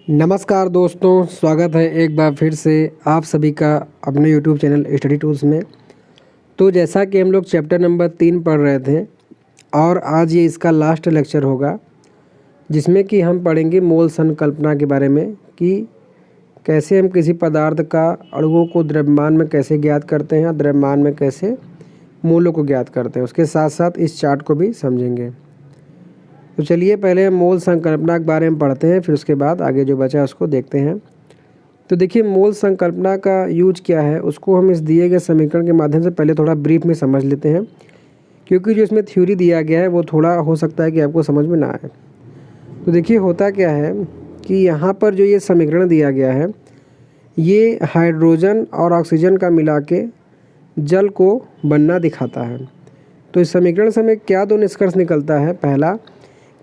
नमस्कार दोस्तों, स्वागत है एक बार फिर से आप सभी का अपने YouTube चैनल स्टडी टूल्स में। तो जैसा कि हम लोग चैप्टर नंबर 3 पढ़ रहे थे और आज ये इसका लास्ट लेक्चर होगा, जिसमें कि हम पढ़ेंगे मोल संकल्पना के बारे में कि कैसे हम किसी पदार्थ का अणुओं को द्रव्यमान में कैसे ज्ञात करते हैं, द्रव्यमान में कैसे मोलों को ज्ञात करते हैं। उसके साथ साथ इस चार्ट को भी समझेंगे। तो चलिए पहले हम मोल संकल्पना के बारे में पढ़ते हैं, फिर उसके बाद आगे जो बचा है उसको देखते हैं। तो देखिए मोल संकल्पना का यूज क्या है, उसको हम इस दिए गए समीकरण के माध्यम से पहले थोड़ा ब्रीफ में समझ लेते हैं, क्योंकि जो इसमें थ्योरी दिया गया है वो थोड़ा हो सकता है कि आपको समझ में ना आए। तो देखिए होता क्या है कि यहाँ पर जो ये समीकरण दिया गया है, ये हाइड्रोजन और ऑक्सीजन का मिला के जल को बनना दिखाता है। तो इस समीकरण से हमें क्या दो निष्कर्ष निकलता है। पहला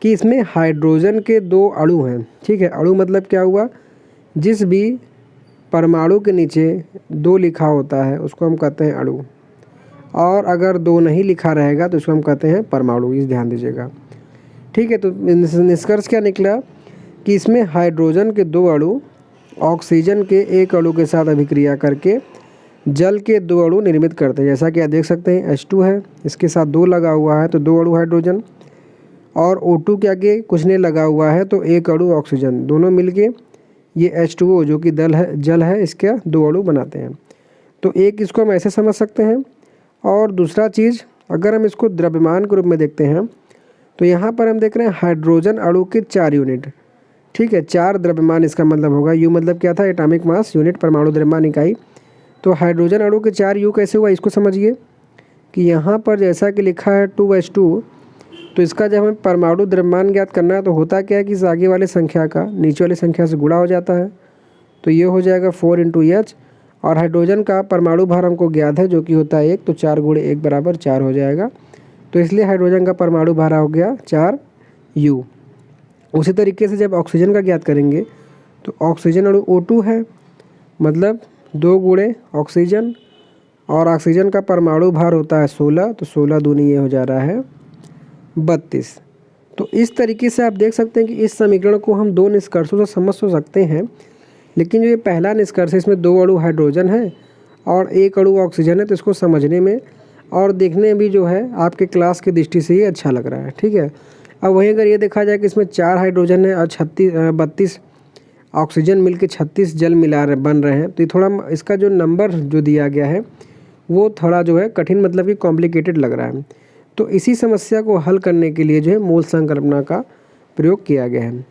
कि इसमें हाइड्रोजन के दो अणु हैं। ठीक है, अणु मतलब क्या हुआ, जिस भी परमाणु के नीचे 2 लिखा होता है उसको हम कहते हैं अणु, और अगर 2 नहीं लिखा रहेगा तो उसको हम कहते हैं परमाणु। इस ध्यान दीजिएगा। ठीक है, तो निष्कर्ष क्या निकला कि इसमें हाइड्रोजन के 2 अणु ऑक्सीजन के 1 अणु के साथ अभिक्रिया करके जल के 2 अणु निर्मित करते हैं। जैसा कि आप देख सकते हैं H2 है, इसके साथ 2 लगा हुआ है तो 2 अणु हाइड्रोजन, और O2 के आगे कुछ नहीं लगा हुआ है तो 1 अणु ऑक्सीजन। दोनों मिलके ये H2O जो कि जल है इसके 2 अणु बनाते हैं। तो एक इसको हम ऐसे समझ सकते हैं। और दूसरा चीज़, अगर हम इसको द्रव्यमान के रूप में देखते हैं तो यहाँ पर हम देख रहे हैं हाइड्रोजन अणु के 4 यूनिट। ठीक है, 4 द्रव्यमान इसका मतलब होगा। यू मतलब क्या था, एटॉमिक मास यूनिट, परमाणु द्रव्यमान इकाई। तो हाइड्रोजन अणु के 4 यू कैसे हुआ, इसको समझिए कि यहाँ पर जैसा कि लिखा है 2H2, तो इसका जब हमें परमाणु द्रव्यमान ज्ञात करना है तो होता क्या है कि इस आगे वाले संख्या का नीचे वाली संख्या से गुणा हो जाता है, तो ये हो जाएगा 4 × H। और हाइड्रोजन का परमाणु भार हमको ज्ञात है जो कि होता है 1, तो 4 × 1 बराबर 4 हो जाएगा। तो इसलिए हाइड्रोजन का परमाणु भार हो गया 4U। उसी तरीके से जब ऑक्सीजन का ज्ञात करेंगे तो ऑक्सीजन अणु O2 है, मतलब 2 × ऑक्सीजन, और ऑक्सीजन का परमाणु भार होता है 16, तो 16 दूनी ये हो जा रहा है 32। तो इस तरीके से आप देख सकते हैं कि इस समीकरण को हम 2 निष्कर्षों से समझ तो सकते हैं, लेकिन जो ये पहला निष्कर्ष है इसमें 2 अणु हाइड्रोजन है और 1 अणु ऑक्सीजन है, तो इसको समझने में और देखने में भी जो है आपके क्लास की दृष्टि से ये अच्छा लग रहा है। ठीक है, अब वहीं अगर ये देखा जाए कि इसमें 4 हाइड्रोजन है और 32 ऑक्सीजन मिलके 36 जल बन रहे हैं, तो ये थोड़ा इसका जो नंबर जो दिया गया है वो थोड़ा जो है कठिन, मतलब कि कॉम्प्लिकेटेड लग रहा है। तो इसी समस्या को हल करने के लिए जो है मोल संकल्पना का प्रयोग किया गया है।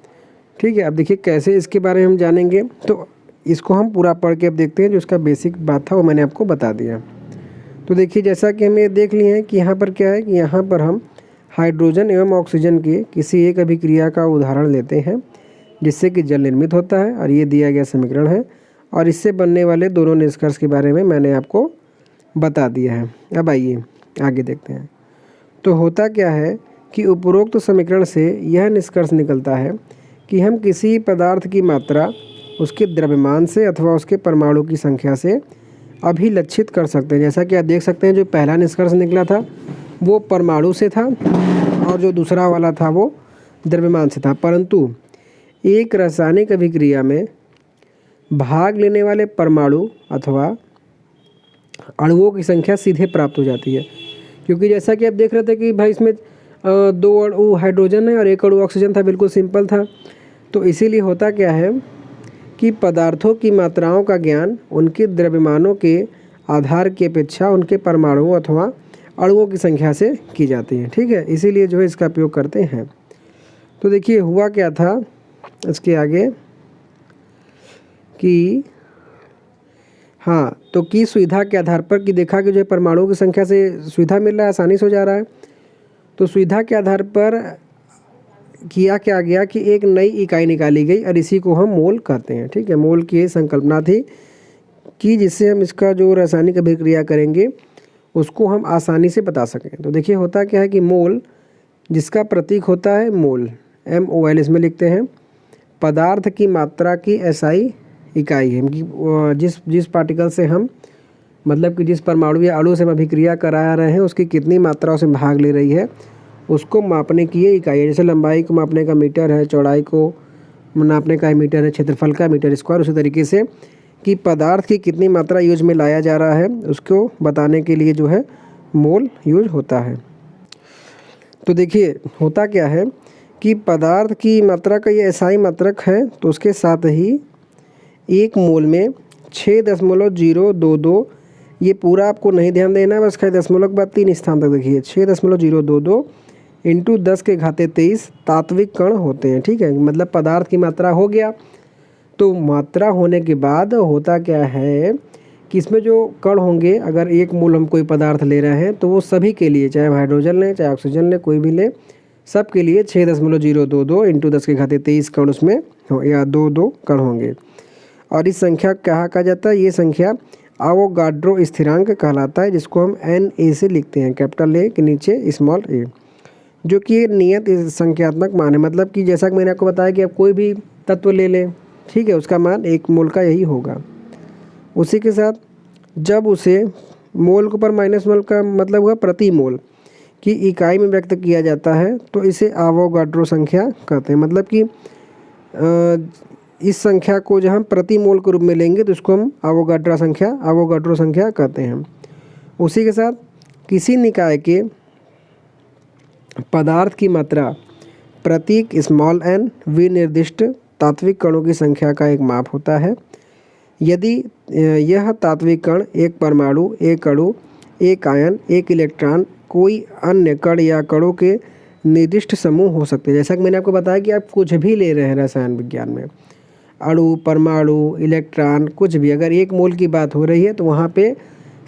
ठीक है, अब देखिए कैसे इसके बारे में हम जानेंगे। तो इसको हम पूरा पढ़ के अब देखते हैं। जो इसका बेसिक बात था वो मैंने आपको बता दिया। तो देखिए जैसा कि हम ये देख लिए हैं कि यहाँ पर क्या है कि यहाँ पर हम हाइड्रोजन एवं ऑक्सीजन के किसी एक अभिक्रिया का उदाहरण लेते हैं जिससे कि जल निर्मित होता है, और ये दिया गया समीकरण है, और इससे बनने वाले दोनों निष्कर्ष के बारे में मैंने आपको बता दिया है। अब आइए आगे देखते हैं। तो होता क्या है कि उपरोक्त समीकरण से यह निष्कर्ष निकलता है कि हम किसी पदार्थ की मात्रा उसके द्रव्यमान से अथवा उसके परमाणु की संख्या से अभिलक्षित कर सकते हैं। जैसा कि आप देख सकते हैं जो पहला निष्कर्ष निकला था वो परमाणु से था और जो दूसरा वाला था वो द्रव्यमान से था, परंतु एक रासायनिक अभिक्रिया में भाग लेने वाले परमाणु अथवा अणुओं की संख्या सीधे प्राप्त हो जाती है। क्योंकि जैसा कि आप देख रहे थे कि भाई इसमें 2 अणु हाइड्रोजन है और 1 अणु ऑक्सीजन था, बिल्कुल सिंपल था। तो इसीलिए होता क्या है कि पदार्थों की मात्राओं का ज्ञान उनके द्रव्यमानों के आधार की अपेक्षा उनके परमाणुओं अथवा अणुओं की संख्या से की जाती है। ठीक है, इसीलिए जो है इसका उपयोग करते हैं। तो देखिए हुआ क्या था इसके आगे कि हाँ, तो की सुविधा के आधार पर कि देखा कि जो परमाणुओं की संख्या से सुविधा मिल रहा है, आसानी से हो जा रहा है। तो सुविधा के आधार पर किया क्या गया कि एक नई इकाई निकाली गई और इसी को हम मोल कहते हैं। ठीक है, मोल की संकल्पना थी कि जिससे हम इसका जो रासायनिक अभिक्रिया करेंगे उसको हम आसानी से बता सकें। तो देखिए होता क्या है कि मोल, जिसका प्रतीक होता है मोल, MOL इसमें लिखते हैं, पदार्थ की मात्रा की SI इकाई है कि जिस पार्टिकल से हम, मतलब कि जिस परमाणु या अणु से हम अभिक्रिया करा रहे हैं उसकी कितनी मात्रा उसमें भाग ले रही है उसको मापने की ये इकाई है। जैसे लंबाई को मापने का मीटर है, चौड़ाई को नापने का मीटर है, क्षेत्रफल का मीटर स्क्वायर। उसी तरीके से कि पदार्थ की कितनी मात्रा यूज में लाया जा रहा है उसको बताने के लिए जो है मोल यूज होता है। तो देखिए होता क्या है कि पदार्थ की मात्रा का ये एसआई मात्रक है, तो उसके साथ ही 1 मोल में 6.022, ये पूरा आपको नहीं ध्यान देना है, बस खाली दशमलव के बाद 3 स्थान तक देखिए, 6.022 इंटू 10⁻23 तात्विक कण होते हैं। ठीक है, मतलब पदार्थ की मात्रा हो गया। तो मात्रा होने के बाद होता क्या है कि इसमें जो कण होंगे, अगर 1 मोल हम कोई पदार्थ ले रहे हैं तो वो सभी के लिए, चाहे हाइड्रोजन लें चाहे ऑक्सीजन लें, कोई भी ले, सब के लिए 6.022 इंटू 10⁻23 कण उसमें हो, या 2 कण होंगे। और इस संख्या क्या कहा जाता है, ये संख्या अवोगाड्रो स्थिरांक कहलाता है, जिसको हम Na से लिखते हैं, कैपिटल ए के नीचे स्मॉल a, जो कि नियत संख्यात्मक मान है। मतलब कि जैसा कि मैंने आपको बताया कि आप कोई भी तत्व ले लें, ठीक है, उसका मान 1 मोल का यही होगा। उसी के साथ जब उसे मोल के ऊपर माइनस मोल का मतलब हुआ प्रति मोल की इकाई में व्यक्त किया जाता है, तो इसे अवोगाड्रो संख्या कहते हैं। मतलब कि इस संख्या को जब हम प्रति मोल के रूप में लेंगे तो इसको हम अवोगाड्रो संख्या कहते हैं। उसी के साथ किसी निकाय के पदार्थ की मात्रा प्रतीक स्मॉल n विनिर्दिष्ट तात्विक कणों की संख्या का एक माप होता है। यदि यह तात्विक कण एक परमाणु, एक अणु, एक आयन, एक इलेक्ट्रॉन, कोई अन्य कण या कणों के निर्दिष्ट समूह हो सकते हैं। जैसा कि मैंने आपको बताया कि आप कुछ भी ले रहे हैं रसायन विज्ञान में, अणु, परमाणु, इलेक्ट्रॉन, कुछ भी, अगर 1 मोल की बात हो रही है तो वहाँ पे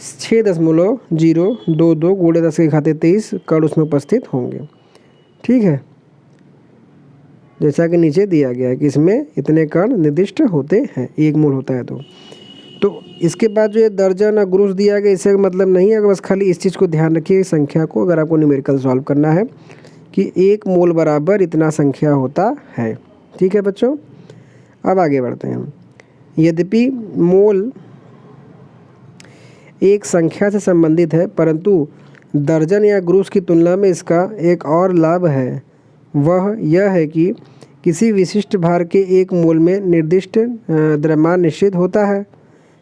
6.022 गुणे 10⁻23 कण उसमें उपस्थित होंगे। ठीक है, जैसा कि नीचे दिया गया है कि इसमें इतने कण निर्दिष्ट होते हैं, 1 मोल होता है तो इसके बाद जो ये दर्जन और ग्रुस दिया गया, इससे मतलब नहीं है, बस खाली इस चीज़ को ध्यान रखिए संख्या को, अगर आपको न्यूमेरिकल सॉल्व करना है कि 1 मोल बराबर इतना संख्या होता है। ठीक है बच्चों, अब आगे बढ़ते हैं हम। यद्यपि मोल एक संख्या से संबंधित है, परंतु दर्जन या ग्रुस की तुलना में इसका एक और लाभ है, वह यह है कि किसी विशिष्ट भार के 1 मोल में निर्दिष्ट द्रव्यमान निश्चित होता है।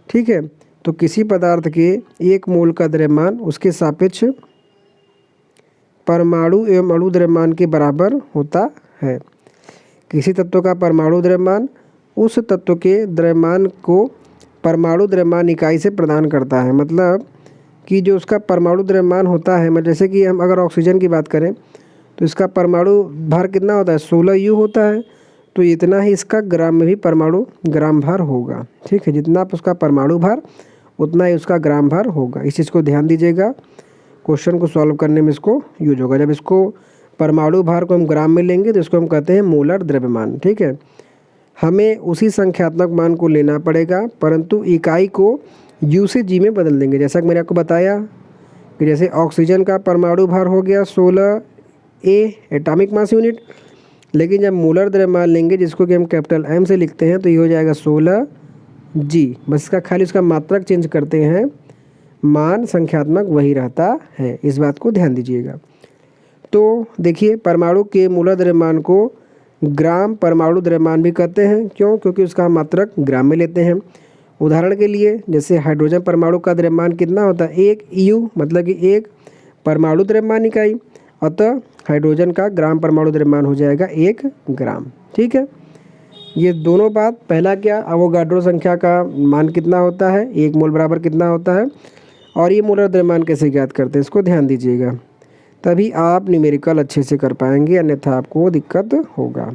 ठीक है, तो किसी पदार्थ के 1 मोल का द्रव्यमान उसके सापेक्ष परमाणु एवं अणु द्रव्यमान के बराबर होता है। किसी तत्व का परमाणु द्रव्यमान उस तत्व के द्रव्यमान को परमाणु द्रव्यमान इकाई से प्रदान करता है। मतलब कि जो उसका परमाणु द्रव्यमान होता है, मतलब जैसे कि हम अगर ऑक्सीजन की बात करें तो इसका परमाणु भार कितना होता है, 16 U होता है, तो इतना ही इसका ग्राम में भी परमाणु ग्राम भार होगा। ठीक है, जितना उसका परमाणु भार उतना ही उसका ग्राम भार होगा। इस चीज़ को ध्यान दीजिएगा, क्वेश्चन को सॉल्व करने में इसको यूज होगा। जब इसको परमाणु भार को हम ग्राम में लेंगे तो इसको हम कहते हैं मोलर द्रव्यमान। ठीक है, हमें उसी संख्यात्मक मान को लेना पड़ेगा, परंतु इकाई को U से G में बदल देंगे। जैसा कि मैंने आपको बताया कि जैसे ऑक्सीजन का परमाणु भार हो गया 16 A एटॉमिक मास यूनिट, लेकिन जब मोलर द्रव्यमान लेंगे जिसको कि हम कैपिटल M से लिखते हैं तो ये हो जाएगा 16 G। बस इसका खाली उसका मात्रक चेंज करते हैं, मान संख्यात्मक वही रहता है, इस बात को ध्यान दीजिएगा। तो देखिए परमाणु के मोलर द्रव्यमान को ग्राम परमाणु द्रव्यमान भी कहते हैं। क्यों? क्योंकि उसका मात्रक ग्राम में लेते हैं। उदाहरण के लिए जैसे हाइड्रोजन परमाणु का द्रव्यमान कितना होता है, 1 EU, मतलब कि 1 परमाणु द्रव्यमान इकाई, अतः हाइड्रोजन का ग्राम परमाणु द्रव्यमान हो जाएगा 1 ग्राम। ठीक है, ये दोनों बात, पहला क्या, अवोगाड्रो संख्या का मान कितना होता है, 1 मोल बराबर कितना होता है, और ये मोलर द्रव्यमान कैसे ज्ञात करते हैं, इसको ध्यान दीजिएगा, तभी आप न्यूमेरिकल अच्छे से कर पाएंगे, अन्यथा आपको दिक्कत होगा।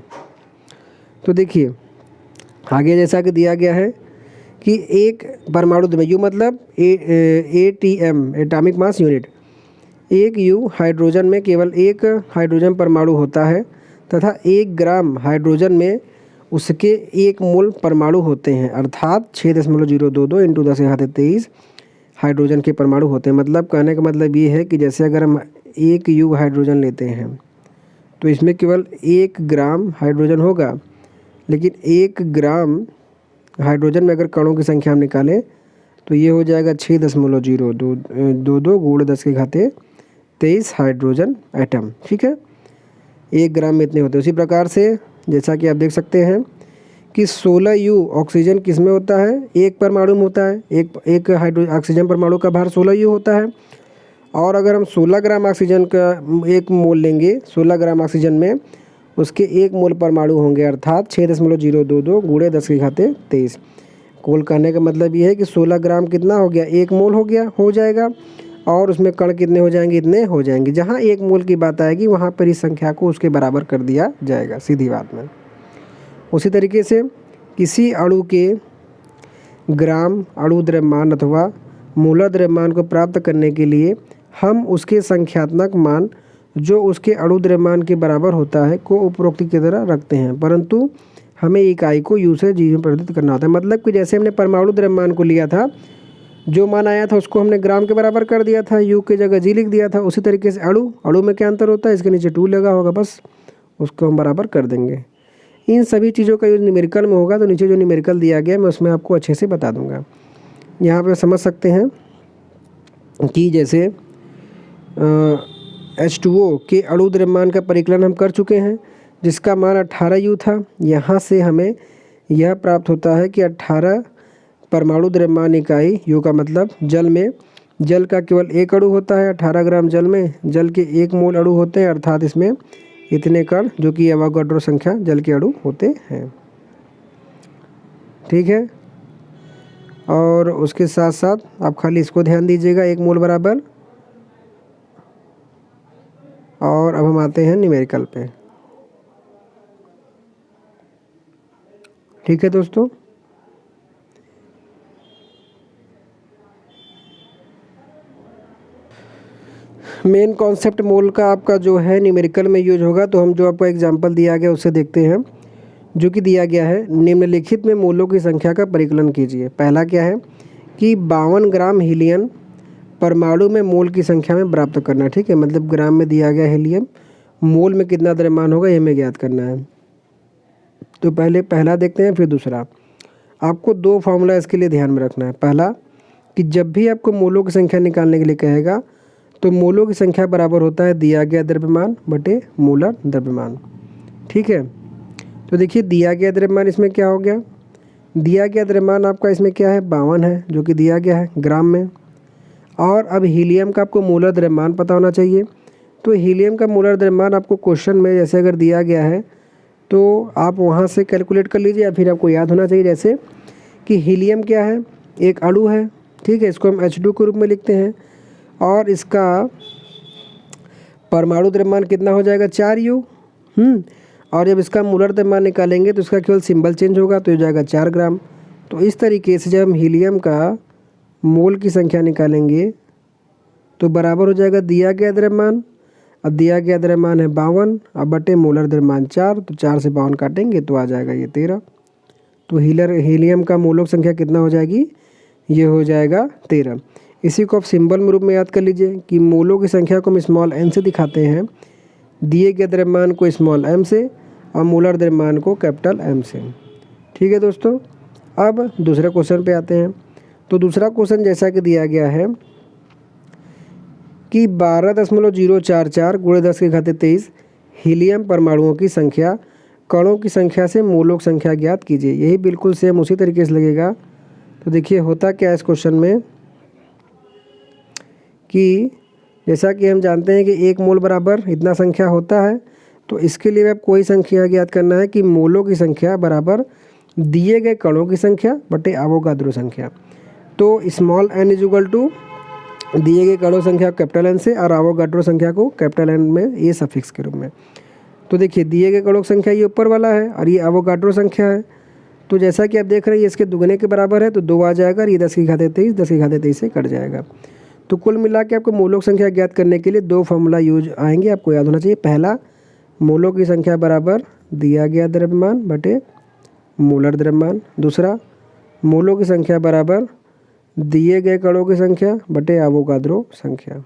तो देखिए आगे जैसा कि दिया गया है कि एक परमाणु द्रव्यमान U मतलब ATM atomic mass unit, 1 U hydrogen में केवल 1 हाइड्रोजन परमाणु होता है तथा 1 ग्राम हाइड्रोजन में उसके 1 मोल परमाणु होते हैं, अर्थात 6.022 इंटू 10⁻23 हाइड्रोजन के परमाणु होते हैं। मतलब कहने का मतलब ये है कि जैसे अगर हम 1 U हाइड्रोजन लेते हैं तो इसमें केवल 1 ग्राम हाइड्रोजन होगा, लेकिन 1 ग्राम हाइड्रोजन में अगर कणों की संख्या हम निकालें तो ये हो जाएगा 6.022 गुणे 10⁻23 हाइड्रोजन एटम। ठीक है, 1 ग्राम में इतने होते हैं। उसी प्रकार से जैसा कि आप देख सकते हैं कि 16U ऑक्सीजन किस में होता है, एक परमाणु में होता है, एक ऑक्सीजन परमाणु का भार 16U होता है। और अगर हम 16 ग्राम ऑक्सीजन का 1 मोल लेंगे, 16 ग्राम ऑक्सीजन में उसके 1 मोल परमाणु होंगे, अर्थात 6.022 गुणे 10⁻23। कुल कहने का मतलब ये है कि 16 ग्राम कितना हो गया, 1 मोल हो जाएगा, और उसमें कण कितने हो जाएंगे, इतने हो जाएंगे। जहाँ 1 मोल की बात आएगी वहाँ पर इस संख्या को उसके बराबर कर दिया जाएगा, सीधी बात में। उसी तरीके से किसी अणु के ग्राम अणु द्रव्यमान अथवा मोलर द्रव्यमान को प्राप्त करने के लिए हम उसके संख्यात्मक मान जो उसके अणु द्रव्यमान के बराबर होता है को उपरोक्त की तरह रखते हैं, परंतु हमें इकाई को U से G में परिवर्तित करना होता है। मतलब कि जैसे हमने परमाणु द्रव्यमान को लिया था, जो मान आया था उसको हमने ग्राम के बराबर कर दिया था, U की जगह G लिख दिया था। उसी तरीके से अणु में क्या अंतर होता है, इसके नीचे 2 लगा होगा, बस उसको हम बराबर कर देंगे। इन सभी चीज़ों का यूज न्यूमेरिकल में होगा, तो नीचे जो न्यूमेरिकल दिया गया मैं उसमें आपको अच्छे से बता दूंगा। यहाँ पे समझ सकते हैं कि जैसे H2O के अणु द्रव्यमान का परिकलन हम कर चुके हैं, जिसका मान 18U था। यहाँ से हमें यह प्राप्त होता है कि 18 परमाणु द्रव्यमान इकाई, U का मतलब जल में, जल का केवल 1 अणु होता है। 18 ग्राम जल में जल के 1 मोल अणु होते हैं, अर्थात इसमें इतने कण, जो कि एवोगाड्रो संख्या जल के अणु होते हैं। ठीक है, और उसके साथ साथ आप खाली इसको ध्यान दीजिएगा, 1 मोल बराबर। और अब हम आते हैं न्यूमेरिकल पे। ठीक है दोस्तों, मेन कॉन्सेप्ट मोल का आपका जो है न्यूमेरिकल में यूज होगा। तो हम जो आपको एग्जांपल दिया गया उससे देखते हैं, जो कि दिया गया है, निम्नलिखित में मोलों की संख्या का परिकलन कीजिए। पहला क्या है कि 52 ग्राम हीलियम परमाणु में मोल की संख्या में प्राप्त करना। ठीक है, मतलब ग्राम में दिया गया हीलियम, मोल में कितना द्रव्यमान होगा ये हमें ज्ञात करना है। तो पहले पहला देखते हैं, फिर दूसरा। आपको 2 फार्मूला इसके लिए ध्यान में रखना है। पहला कि जब भी आपको मोलों की संख्या निकालने के लिए कहेगा तो मोलों की संख्या बराबर होता है दिया गया द्रव्यमान बटे मोलर द्रव्यमान। ठीक है, तो देखिए दिया गया द्रव्यमान इसमें क्या हो गया, दिया गया द्रव्यमान आपका इसमें क्या है, 52 है, जो कि दिया गया है ग्राम में। और अब हीलियम का आपको मोलर द्रव्यमान पता होना चाहिए। तो हीलियम का मोलर द्रव्यमान आपको क्वेश्चन में जैसे अगर दिया गया है तो आप वहाँ से कैलकुलेट कर लीजिए, या फिर आपको याद होना चाहिए जैसे कि हीलियम क्या है, एक अणु है। ठीक है, इसको हम H2 के रूप में लिखते हैं, और इसका परमाणु द्रव्यमान कितना हो जाएगा, 4U। और जब इसका मोलर द्रव्यमान निकालेंगे तो इसका केवल सिंबल चेंज होगा, तो हो जाएगा 4 ग्राम। तो इस तरीके से जब हम हीलियम का मोल की संख्या निकालेंगे तो बराबर हो जाएगा दिया गया द्रव्यमान, अब दिया गया द्रव्यमान है 52, अब बटे मोलर द्रव्यमान 4, तो 4 से 52 काटेंगे तो आ जाएगा ये 13। तो हीलियम का मोलों की संख्या कितना हो जाएगी, ये हो जाएगा 13। इसी को आप सिंबल में रूप में याद कर लीजिए कि मोलों की संख्या को हम स्मॉल n से दिखाते हैं, दिए गए द्रव्यमान को स्मॉल m से, और मोलर द्रव्यमान को कैपिटल M से। ठीक है दोस्तों, अब दूसरे क्वेश्चन पे आते हैं। तो दूसरा क्वेश्चन जैसा कि दिया गया है कि 12.044 गुणे 10⁻23 हीलियम परमाणुओं की संख्या कणों की संख्या से मोलों की संख्या ज्ञात कीजिए। यही बिल्कुल सेम उसी तरीके से लगेगा। तो देखिए होता क्या है इस क्वेश्चन में कि जैसा कि हम जानते हैं कि 1 मोल बराबर इतना संख्या होता है, तो इसके लिए आप कोई संख्या ज्ञात करना है कि मोलों की संख्या बराबर दिए गए कणों की संख्या बटे एवोगाड्रो संख्या। तो small n is equal to दिए गए कणों संख्या कैपिटल N से, और एवोगाड्रो संख्या को कैपिटल N में ये सफिक्स के रूप में। तो देखिए दिए गए कणों की संख्या ये ऊपर वाला है, और ये एवोगाड्रो संख्या है। तो जैसा कि आप देख रहे हैं ये इसके दुगने के बराबर है, तो 2 आ जाएगा, और ये 10⁻23 से कट जाएगा। तो कुल मिला के आपको मोलों की संख्या ज्ञात करने के लिए 2 फार्मूला यूज आएंगे, आपको याद होना चाहिए। पहला, मोलों की संख्या बराबर दिया गया द्रव्यमान बटे मोलर द्रव्यमान। दूसरा, मोलों की संख्या बराबर दिए गए कणों की संख्या बटे एवोगाड्रो संख्या।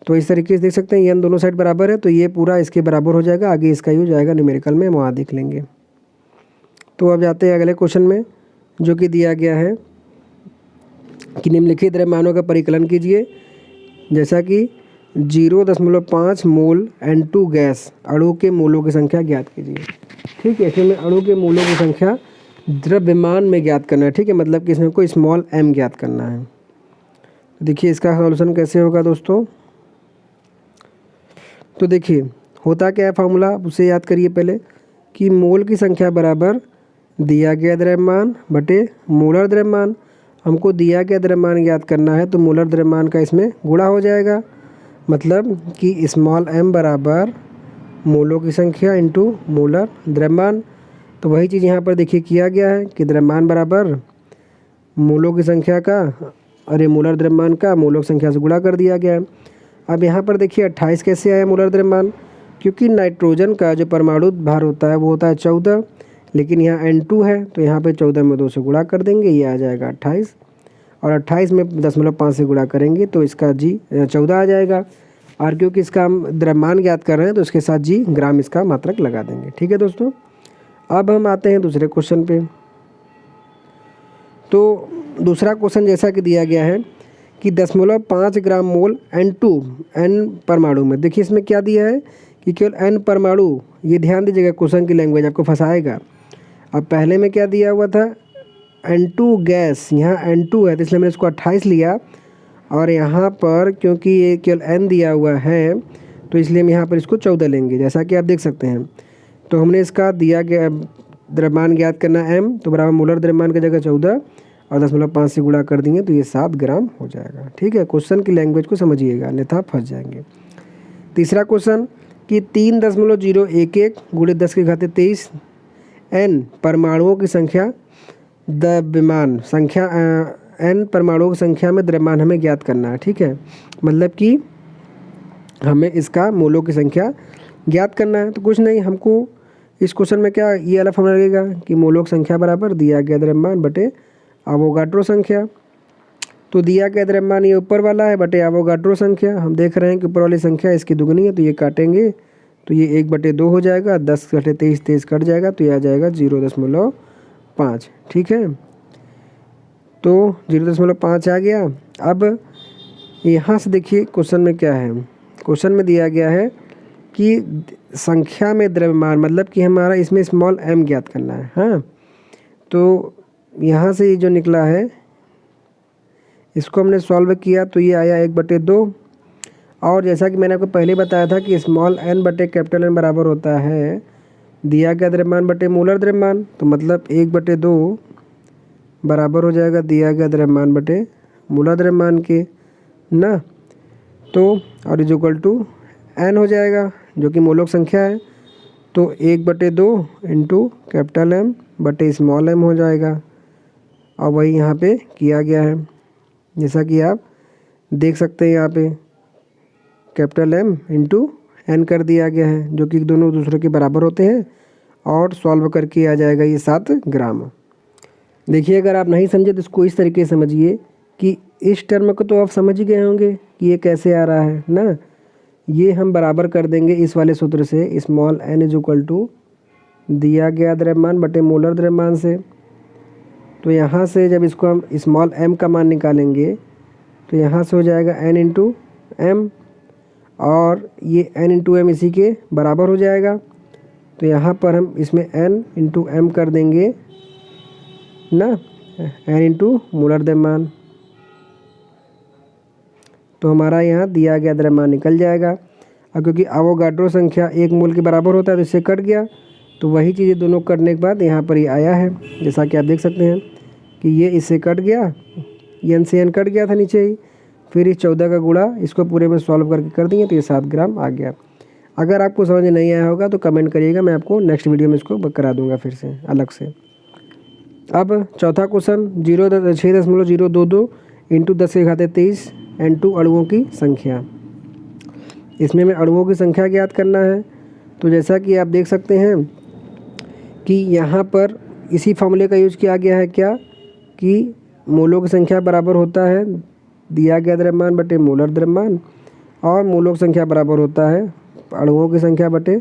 तो इस तरीके से देख सकते हैं ये दोनों साइड बराबर है, तो ये पूरा इसके बराबर हो जाएगा। आगे इसका यूज आएगा न्यूमेरिकल में, वहाँ देख लेंगे। तो अब जाते हैं अगले क्वेश्चन में, जो कि दिया गया है कि निम्नलिखित द्रव्यमानों का परिकलन कीजिए। जैसा कि 0.5 मोल N2 गैस अणु के मोलों की संख्या ज्ञात कीजिए। ठीक है, इसमें अणु के मोलों की संख्या द्रव्यमान में ज्ञात करना है, ठीक है, मतलब कि इसमें कोई स्मॉल m ज्ञात करना है। देखिए इसका सॉल्यूशन कैसे होगा दोस्तों। तो देखिए होता क्या है फार्मूला, उसे याद करिए पहले कि मोल की संख्या बराबर दिया गया द्रव्यमान बटे मोलर द्रव्यमान। हमको दिया गया द्रव्यमान ज्ञात करना है तो मोलर द्रव्यमान का इसमें गुणा हो जाएगा, मतलब कि स्मॉल m बराबर मोलों की संख्या इंटू मोलर द्रव्यमान। तो वही चीज़ यहाँ पर देखिए किया गया है कि द्रव्यमान बराबर मोलों की संख्या का अरे मोलर द्रव्यमान का मोलों की संख्या से गुणा कर दिया गया है। अब यहाँ पर देखिए 28 कैसे आया मोलर द्रव्यमान, क्योंकि नाइट्रोजन का जो परमाणु भार होता है वो होता है 14, लेकिन यहाँ N2 है तो यहाँ पे 14 में 2 से गुणा कर देंगे, ये आ जाएगा 28, और 28 में 0.5 से गुणा करेंगे तो इसका जी 14 आ जाएगा। और क्योंकि इसका हम द्रव्यमान ज्ञात कर रहे हैं तो इसके साथ जी ग्राम इसका मात्रक लगा देंगे। ठीक है दोस्तों, अब हम आते हैं दूसरे क्वेश्चन पे। तो दूसरा क्वेश्चन जैसा कि दिया गया है कि 0.5 ग्राम मोल N2 N परमाणु में, देखिए इसमें क्या दिया है कि केवल N परमाणु, ये ध्यान दीजिएगा क्वेश्चन की लैंग्वेज आपको फंसाएगा। अब पहले में क्या दिया हुआ था N2 गैस, यहाँ N2 है तो इसलिए मैंने इसको 28 लिया, और यहाँ पर क्योंकि ये केवल N दिया हुआ है तो इसलिए हम यहाँ पर इसको 14 लेंगे, जैसा कि आप देख सकते हैं। तो हमने इसका दिया गया द्रव्यमान ज्ञात करना m, तो बराबर मोलर द्रव्यमान की जगह 14 और 0.5 से गुणा कर देंगे तो ये 7 ग्राम हो जाएगा। ठीक है, क्वेश्चन की लैंग्वेज को समझिएगा अन्यथा फंस जाएंगे। तीसरा क्वेश्चन कि 3.011 गुणे 10 की घात 23 n परमाणुओं की संख्या द्रव्यमान संख्या n परमाणुओं की संख्या में द्रव्यमान हमें ज्ञात करना है। ठीक है, मतलब कि हमें इसका मोलों की संख्या ज्ञात करना है। तो कुछ नहीं, हमको इस क्वेश्चन में क्या ये वाला फॉर्मूला लगेगा कि मोलों की संख्या बराबर दिया गया द्रव्यमान बटे अवोगाड्रो संख्या। तो दिया गया द्रव्यमान ये ऊपर वाला है बटे अवोगाड्रो संख्या, हम देख रहे हैं कि ऊपर वाली संख्या इसकी दुगनी है तो ये काटेंगे तो ये 1/2 हो जाएगा, 10 घटे 23 23 कट जाएगा तो ये आ जाएगा 0.5। ठीक है, तो 0.5 आ गया। अब यहाँ से देखिए क्वेश्चन में क्या है, क्वेश्चन में दिया गया है कि संख्या में द्रव्यमान, मतलब कि हमारा इसमें स्मॉल m ज्ञात करना है। हाँ, तो यहाँ से ये जो निकला है इसको हमने सॉल्व किया तो ये आया 1/2, और जैसा कि मैंने आपको पहले बताया था कि स्मॉल n बटे कैपिटल N बराबर होता है दिया गया द्रव्यमान बटे मोलर द्रव्यमान, तो मतलब 1/2 बराबर हो जाएगा दिया गया द्रव्यमान बटे मोलर द्रव्यमान के ना। तो और इज इक्वल टू n हो जाएगा जो कि मोलों की संख्या है, तो 1/2 इंटू कैपिटल M बटे स्मॉल m हो जाएगा। और वही यहाँ पे किया गया है, जैसा कि आप देख सकते हैं यहाँ पे कैपिटल M इंटू n कर दिया गया है, जो कि दोनों दूसरे के बराबर होते हैं, और सॉल्व करके आ जाएगा ये 7 ग्राम। देखिए अगर आप नहीं समझे तो इसको इस तरीके से समझिए कि इस टर्म को तो आप समझ ही गए होंगे कि ये कैसे आ रहा है ना। ये हम बराबर कर देंगे इस वाले सूत्र से, small n is equal to दिया गया द्रव्यमान बटे मोलर द्रव्यमान से। तो यहाँ से जब इसको हम स्मॉल m का मान निकालेंगे तो यहाँ से हो जाएगा n इंटू m, और ये n इंटू m इसी के बराबर हो जाएगा। तो यहाँ पर हम इसमें n इंटू m कर देंगे ना, n इंटू मोलर द्रव्यमान, तो हमारा यहाँ दिया गया द्रव्यमान निकल जाएगा। और क्योंकि अवोगाड्रो संख्या 1 मोल के बराबर होता है तो इससे कट गया, तो वही चीज़ें दोनों कटने के बाद यहाँ पर ये आया है, जैसा कि आप देख सकते हैं कि ये इससे कट गया, n से n कट गया था नीचे ही, फिर इस 14 का गुणा इसको पूरे में सॉल्व करके कर देंगे तो ये 7 ग्राम आ गया। अगर आपको समझ नहीं आया होगा तो कमेंट करिएगा, मैं आपको नेक्स्ट वीडियो में इसको करा दूँगा फिर से अलग से। अब चौथा क्वेश्चन 6.022 इंटू 10 की घात 23 N2 अणुओं की संख्या। इसमें हमें अणुओं की संख्या ज्ञात करना है। तो जैसा कि आप देख सकते हैं कि यहाँ पर इसी फॉर्मूले का यूज़ किया गया है, क्या कि मोलों की संख्या बराबर होता है दिया गया द्रव्यमान बटे मोलर द्रव्यमान, और मोलों की संख्या बराबर होता है अणुओं की संख्या बटे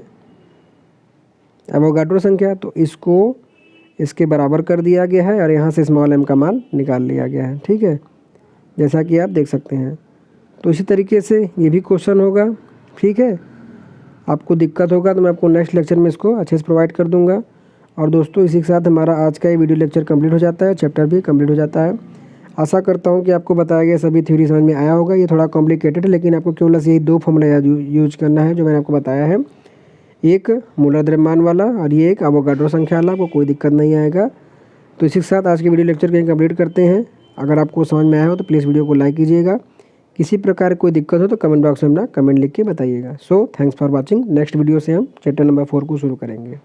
एवोगाड्रो संख्या। तो इसको इसके बराबर कर दिया गया है और यहाँ से स्मॉल m का मान निकाल लिया गया है। ठीक है, जैसा कि आप देख सकते हैं। तो इसी तरीके से ये भी क्वेश्चन होगा। ठीक है, आपको दिक्कत होगा तो मैं आपको नेक्स्ट लेक्चर में इसको अच्छे से प्रोवाइड कर दूंगा। और दोस्तों इसी के साथ हमारा आज का ये वीडियो लेक्चर कंप्लीट हो जाता है, चैप्टर भी कंप्लीट हो जाता है। आशा करता हूँ कि आपको बताया गया सभी थ्योरी समझ में आया होगा। ये थोड़ा कॉम्प्लिकेटेड है, लेकिन आपको केवल यही 2 फॉर्मूला यूज करना है जो मैंने आपको बताया है, एक मूलर द्रव्यमान वाला और ये एक अवोगाड्रो संख्या वाला। आपको कोई दिक्कत नहीं आएगा। तो इसी के साथ आज की वीडियो लेक्चर कहीं कंप्लीट करते हैं। अगर आपको समझ में आया हो तो प्लीज़ वीडियो को लाइक कीजिएगा। किसी प्रकार कोई दिक्कत हो तो कमेंट बॉक्स में अपना कमेंट लिख के बताइएगा। So thanks for watching. Next video से हम चैप्टर नंबर 4 को शुरू करेंगे।